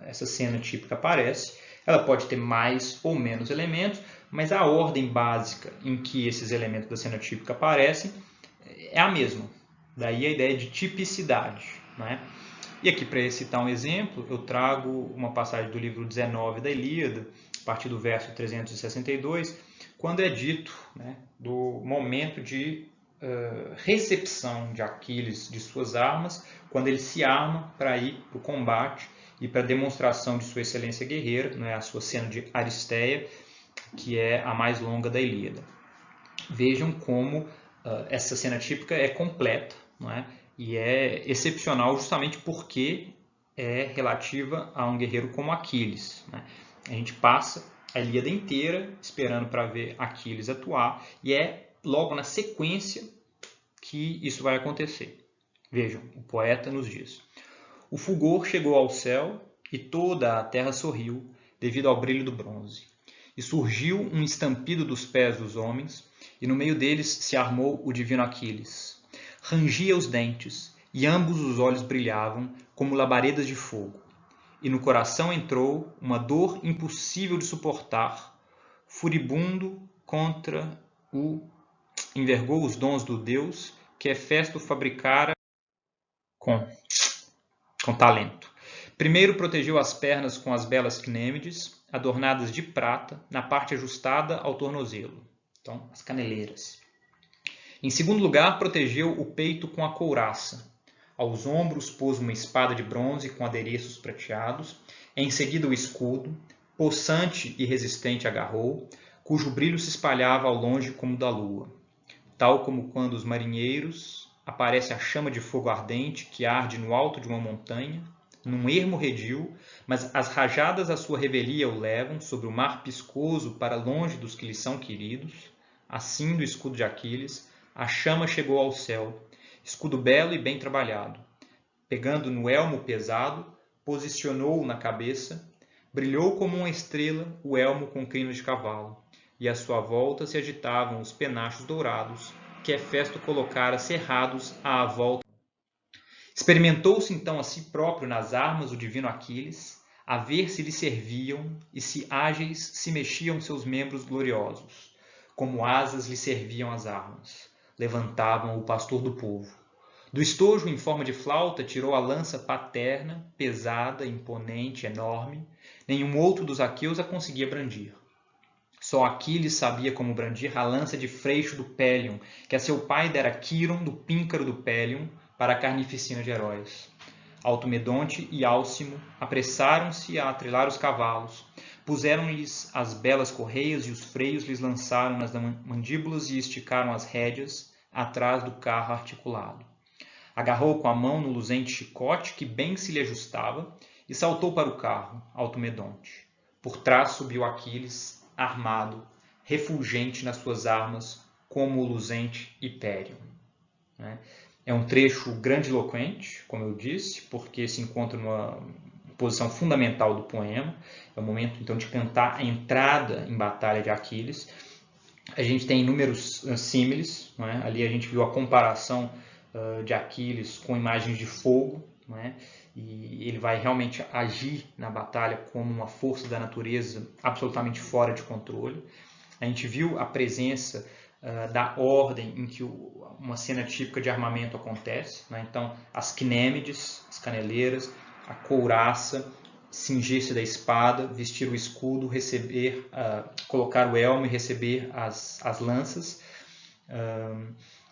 essa cena típica aparece. Ela pode ter mais ou menos elementos, mas a ordem básica em que esses elementos da cena típica aparecem é a mesma. Daí a ideia de tipicidade, né? E aqui, para citar um exemplo, eu trago uma passagem do livro 19 da Ilíada, a partir do verso 362, quando é dito, né, do momento de recepção de Aquiles de suas armas, quando ele se arma para ir para o combate e para a demonstração de sua excelência guerreira, né, a sua cena de Aristeia, que é a mais longa da Ilíada. Vejam como essa cena típica é completa, não é? E é excepcional justamente porque é relativa a um guerreiro como Aquiles, né? A gente passa a Ilíada inteira esperando para ver Aquiles atuar e é logo na sequência que isso vai acontecer. Vejam, o poeta nos diz: o fulgor chegou ao céu e toda a terra sorriu devido ao brilho do bronze. E surgiu um estampido dos pés dos homens e no meio deles se armou o divino Aquiles. Rangia os dentes, e ambos os olhos brilhavam como labaredas de fogo. E no coração entrou uma dor impossível de suportar. Furibundo contra envergou os dons do Deus que Hefesto fabricara com talento. Primeiro protegeu as pernas com as belas cnêmides, adornadas de prata, na parte ajustada ao tornozelo. Então, as caneleiras. Em segundo lugar, protegeu o peito com a couraça. Aos ombros pôs uma espada de bronze com adereços prateados. Em seguida o escudo, possante e resistente agarrou, cujo brilho se espalhava ao longe como da lua. Tal como quando os marinheiros aparece a chama de fogo ardente que arde no alto de uma montanha, num ermo redil, mas as rajadas à sua revelia o levam sobre o mar piscoso para longe dos que lhe são queridos. Assim do escudo de Aquiles, a chama chegou ao céu, escudo belo e bem trabalhado. Pegando no elmo pesado, posicionou-o na cabeça, brilhou como uma estrela o elmo com crinos de cavalo, e à sua volta se agitavam os penachos dourados, que Hefesto colocara cerrados à volta. Experimentou-se então a si próprio nas armas o divino Aquiles, a ver se lhe serviam e se ágeis se mexiam seus membros gloriosos, como asas lhe serviam as armas. Levantavam o pastor do povo. Do estojo em forma de flauta tirou a lança paterna, pesada, imponente, enorme. Nenhum outro dos aqueus a conseguia brandir. Só Aquiles sabia como brandir a lança de freixo do Pélion, que a seu pai dera Quiron do píncaro do Pélion para a carnificina de heróis. Automedonte e Álcimo apressaram-se a atrelar os cavalos. Puseram-lhes as belas correias e os freios lhes lançaram nas mandíbulas e esticaram as rédeas atrás do carro articulado. Agarrou com a mão no luzente chicote que bem se lhe ajustava e saltou para o carro, Automedonte. Por trás subiu Aquiles, armado, refulgente nas suas armas, como o luzente Hipérion. É um trecho grandiloquente, como eu disse, porque se encontra numa posição fundamental do poema. É o momento, então, de cantar a entrada em batalha de Aquiles. A gente tem inúmeros símiles, não é? Ali a gente viu a comparação de Aquiles com imagens de fogo, não é? E ele vai realmente agir na batalha como uma força da natureza absolutamente fora de controle. A gente viu a presença da ordem em que uma cena típica de armamento acontece, né? Então, as quinêmides, as caneleiras, a couraça, cingir-se da espada, vestir o escudo, receber, colocar o elmo e receber as lanças,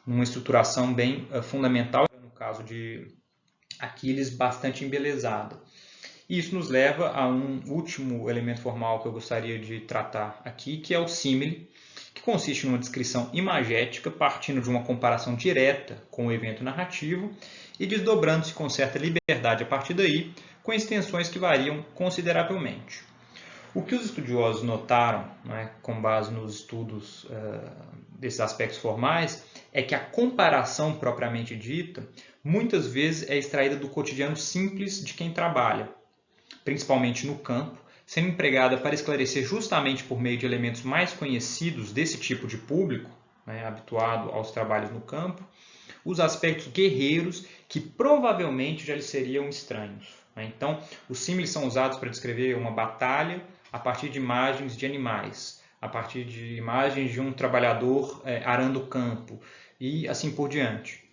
numa estruturação bem fundamental, no caso de Aquiles, bastante embelezada. E isso nos leva a um último elemento formal que eu gostaria de tratar aqui, que é o símile, que consiste numa descrição imagética partindo de uma comparação direta com o evento narrativo e desdobrando-se com certa liberdade a partir daí, com extensões que variam consideravelmente. O que os estudiosos notaram, né, com base nos estudos desses aspectos formais, é que a comparação propriamente dita muitas vezes é extraída do cotidiano simples de quem trabalha, principalmente no campo, sendo empregada para esclarecer justamente por meio de elementos mais conhecidos desse tipo de público, né, habituado aos trabalhos no campo, os aspectos guerreiros que provavelmente já lhes seriam estranhos. Então, os símiles são usados para descrever uma batalha a partir de imagens de animais, a partir de imagens de um trabalhador arando o campo e assim por diante.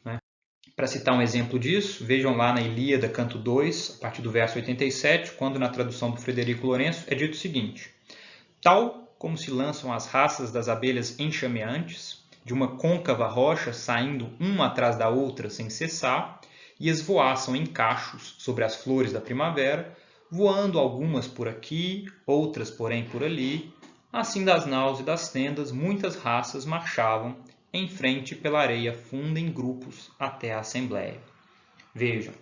Para citar um exemplo disso, vejam lá na Ilíada, canto 2, a partir do verso 87, quando na tradução do Frederico Lourenço é dito o seguinte: tal como se lançam as raças das abelhas enxameantes, de uma côncava rocha saindo uma atrás da outra sem cessar, e esvoaçam em cachos sobre as flores da primavera, voando algumas por aqui, outras, porém, por ali, assim das naus e das tendas muitas raças marchavam em frente pela areia funda em grupos até a assembleia. Vejam,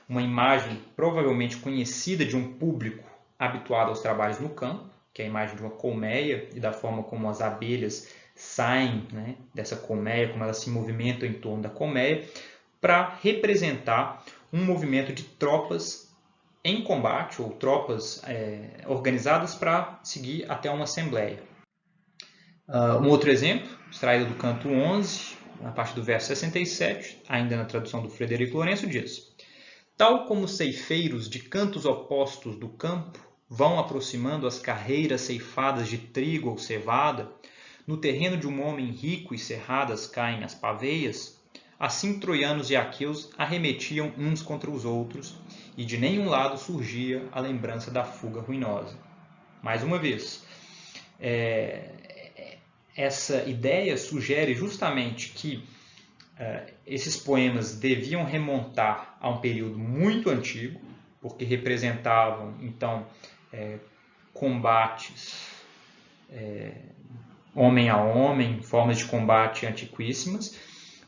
uma imagem provavelmente conhecida de um público habituado aos trabalhos no campo, que é a imagem de uma colmeia e da forma como as abelhas saem, né, dessa colmeia, como elas se movimentam em torno da colmeia, para representar um movimento de tropas em combate, ou tropas organizadas para seguir até uma assembleia. Um outro exemplo, extraído do canto 11, a partir do verso 67, ainda na tradução do Frederico Lourenço, diz: tal como ceifeiros de cantos opostos do campo vão aproximando as carreiras ceifadas de trigo ou cevada, no terreno de um homem rico e cerradas caem as paveias, assim troianos e aqueus arremetiam uns contra os outros, e de nenhum lado surgia a lembrança da fuga ruinosa. Mais uma vez, essa ideia sugere justamente que esses poemas deviam remontar a um período muito antigo, porque representavam, então, combates homem a homem, formas de combate antiquíssimas,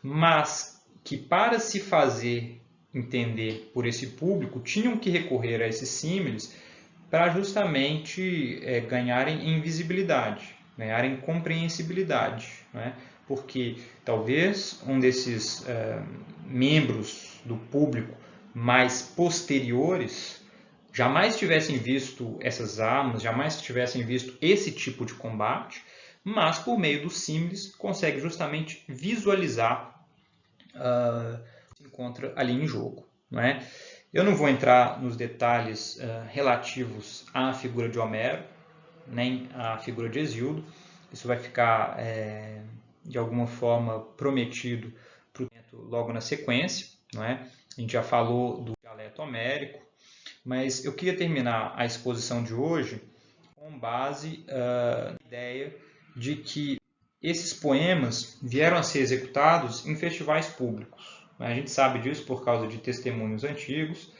mas que para se fazer entender por esse público, tinham que recorrer a esses símiles para justamente ganharem em visibilidade, ganharem compreensibilidade, né? Porque talvez um desses membros do público mais posteriores jamais tivessem visto essas armas, jamais tivessem visto esse tipo de combate, mas por meio dos símiles consegue justamente visualizar o que se encontra ali em jogo, não é? Eu não vou entrar nos detalhes relativos à figura de Homero, nem à figura de Hesíodo. Isso vai ficar, de alguma forma, prometido para o logo na sequência, não é? A gente já falou do dialeto homérico, mas eu queria terminar a exposição de hoje com base na ideia de que esses poemas vieram a ser executados em festivais públicos. A gente sabe disso por causa de testemunhos antigos,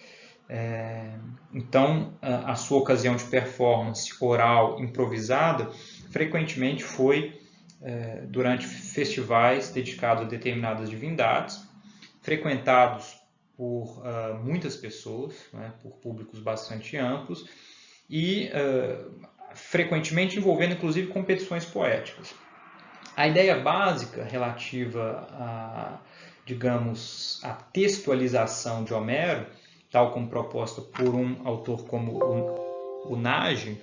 Então, a sua ocasião de performance oral improvisada frequentemente foi durante festivais dedicados a determinadas divindades, frequentados por muitas pessoas, né, por públicos bastante amplos e frequentemente envolvendo inclusive competições poéticas. A ideia básica relativa a, digamos, a textualização de Homero, tal como proposta por um autor como o Nagy,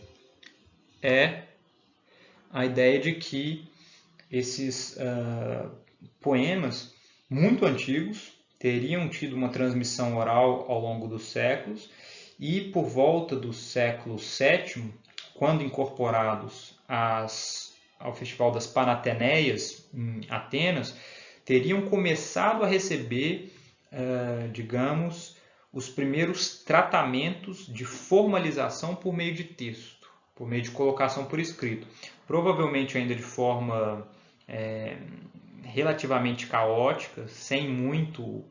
é a ideia de que esses poemas muito antigos teriam tido uma transmissão oral ao longo dos séculos e por volta do século VII, quando incorporados ao Festival das Panateneias, em Atenas, teriam começado a receber, digamos, os primeiros tratamentos de formalização por meio de texto, por meio de colocação por escrito. Provavelmente ainda de forma relativamente caótica, sem muito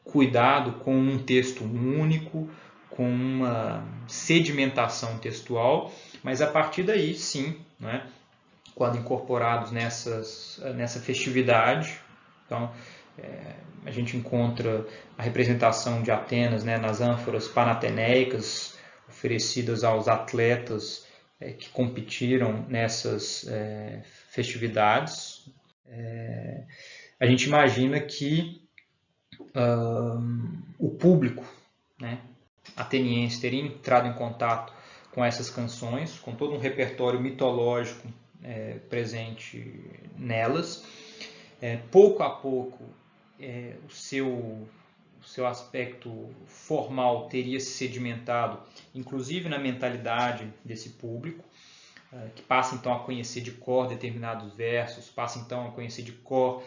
cuidado com um texto único, com uma sedimentação textual, mas a partir daí, sim, né, quando incorporados nessa festividade, então a gente encontra a representação de Atenas, né, nas ânforas panateneicas oferecidas aos atletas que competiram nessas festividades. A gente imagina que o público, né, ateniense teria entrado em contato com essas canções, com todo um repertório mitológico presente nelas. Pouco a pouco, o seu aspecto formal teria se sedimentado, inclusive na mentalidade desse público, que passa então a conhecer de cor determinados versos, passa então a conhecer de cor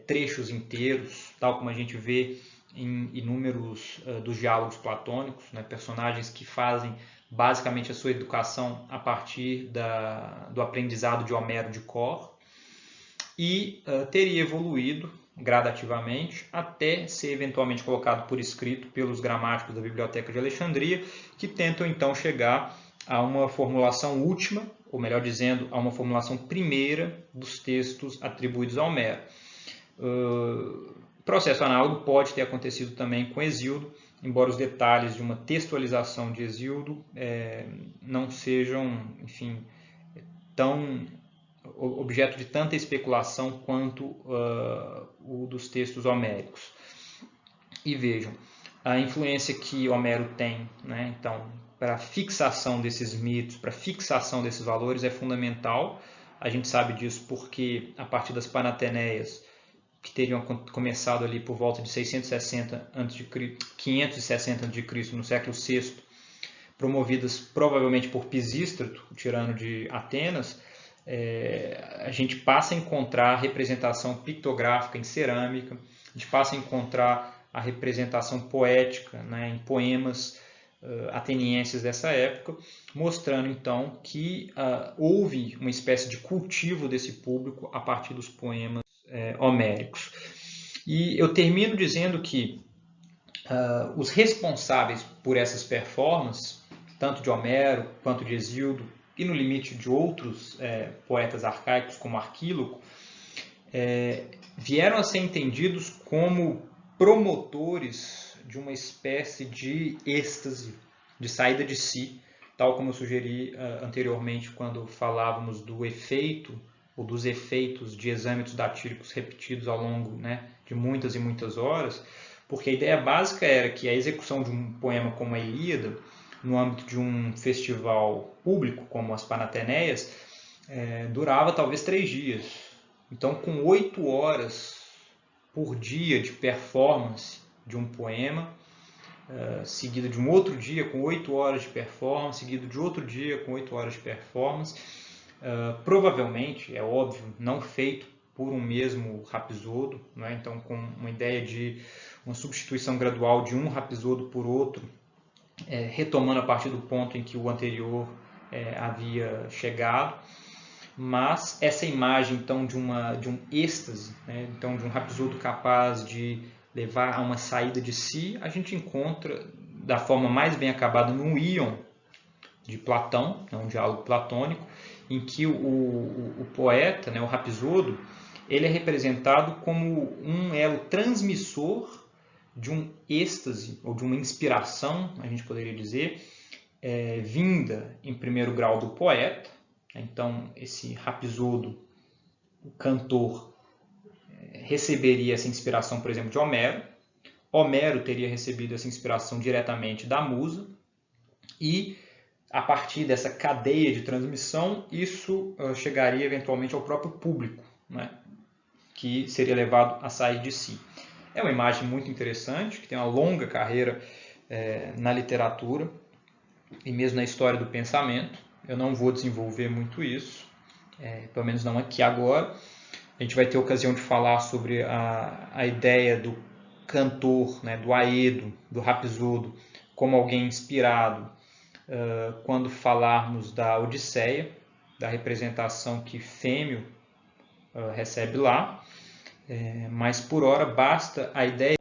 trechos inteiros, tal como a gente vê em inúmeros dos diálogos platônicos, né, personagens que fazem basicamente a sua educação a partir do aprendizado de Homero de cor, e teria evoluído gradativamente até ser eventualmente colocado por escrito pelos gramáticos da Biblioteca de Alexandria, que tentam então chegar a uma formulação última, ou melhor dizendo, a uma formulação primeira dos textos atribuídos a Homero. Processo análogo pode ter acontecido também com Hesíodo, embora os detalhes de uma textualização de Hesíodo não sejam, enfim, tão objeto de tanta especulação quanto o dos textos homéricos. E vejam, a influência que Homero tem, né, então, para a fixação desses mitos, para a fixação desses valores é fundamental. A gente sabe disso porque, a partir das Panateneias, que teriam começado ali por volta de 560 a.C., no século VI, promovidas provavelmente por Pisístrato, o tirano de Atenas, a gente passa a encontrar a representação pictográfica em cerâmica, a gente passa a encontrar a representação poética, né, em poemas atenienses dessa época, mostrando então que houve uma espécie de cultivo desse público a partir dos poemas homéricos. E eu termino dizendo que os responsáveis por essas performances, tanto de Homero quanto de Hesíodo, e no limite de outros poetas arcaicos como Arquíloco, vieram a ser entendidos como promotores de uma espécie de êxtase, de saída de si, tal como eu sugeri anteriormente quando falávamos do efeito ou dos efeitos de exâmetros datíricos repetidos ao longo, né, de muitas e muitas horas, porque a ideia básica era que a execução de um poema como a Ilíada, no âmbito de um festival público, como as Panateneias, durava talvez 3 dias. Então, com 8 horas por dia de performance de um poema, seguido de um outro dia com 8 horas de performance, seguido de outro dia com 8 horas de performance, provavelmente, é óbvio, não feito por um mesmo rapisodo, né? Então com uma ideia de uma substituição gradual de um rapisodo por outro, retomando a partir do ponto em que o anterior havia chegado, mas essa imagem então de um êxtase, né? Então de um rapisodo capaz de levar a uma saída de si, a gente encontra da forma mais bem acabada no Ion de Platão, um diálogo platônico, em que o poeta, o Rapsodo, ele é representado como um elo transmissor de um êxtase ou de uma inspiração, a gente poderia dizer, vinda em primeiro grau do poeta. Então, esse Rapsodo, o cantor, receberia essa inspiração, por exemplo, de Homero. Homero teria recebido essa inspiração diretamente da musa e, a partir dessa cadeia de transmissão, isso chegaria eventualmente ao próprio público, que seria levado a sair de si. É uma imagem muito interessante, que tem uma longa carreira na literatura e mesmo na história do pensamento. Eu não vou desenvolver muito isso, pelo menos não aqui agora. A gente vai ter ocasião de falar sobre a ideia do cantor, do Aedo, do Rapsodo, como alguém inspirado, quando falarmos da Odisseia, da representação que Fêmeo recebe lá. Mas por hora basta a ideia.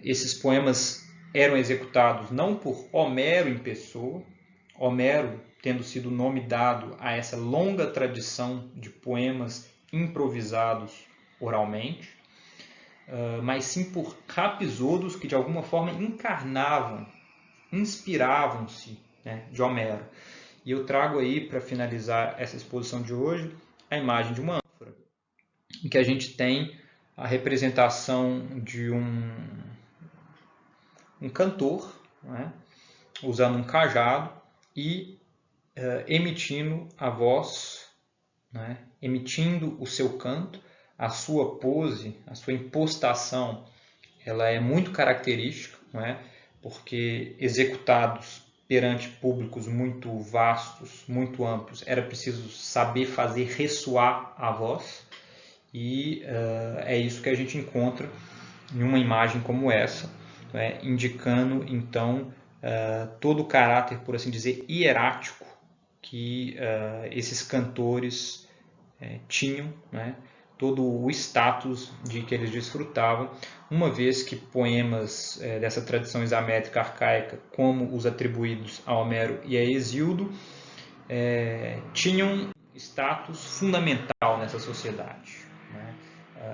Esses poemas eram executados não por Homero em pessoa, Homero tendo sido nome dado a essa longa tradição de poemas improvisados oralmente, mas sim por Rapsodos que de alguma forma encarnavam, inspiravam-se de Homero. E eu trago aí, para finalizar essa exposição de hoje, a imagem de uma ânfora, em que a gente tem a representação de um cantor, usando um cajado e emitindo a voz, emitindo o seu canto. A sua pose, a sua impostação, ela é muito característica, porque executados perante públicos muito vastos, muito amplos, era preciso saber fazer ressoar a voz. E é isso que a gente encontra em uma imagem como essa, indicando então todo o caráter, por assim dizer, hierático que esses cantores tinham, todo o status de que eles desfrutavam, uma vez que poemas dessa tradição isométrica arcaica, como os atribuídos a Homero e a Hesíodo, tinham status fundamental nessa sociedade.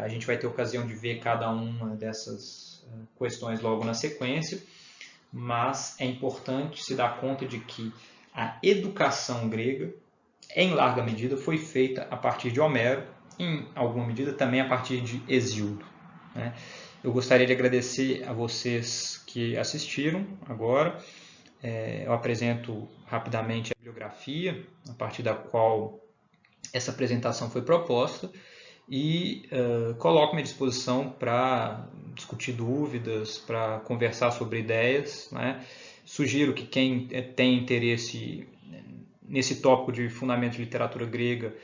A gente vai ter ocasião de ver cada uma dessas questões logo na sequência, mas é importante se dar conta de que a educação grega, em larga medida, foi feita a partir de Homero, em alguma medida também a partir de Hesíodo. Eu gostaria de agradecer a vocês que assistiram agora. Eu apresento rapidamente a bibliografia, a partir da qual essa apresentação foi proposta, e coloco-me à disposição para discutir dúvidas, para conversar sobre ideias. Sugiro que quem tem interesse nesse tópico de fundamento de literatura grega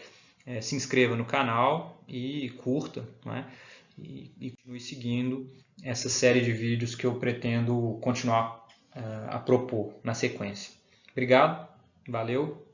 se inscreva no canal e curta, e continue seguindo essa série de vídeos que eu pretendo continuar a propor na sequência. Obrigado, valeu!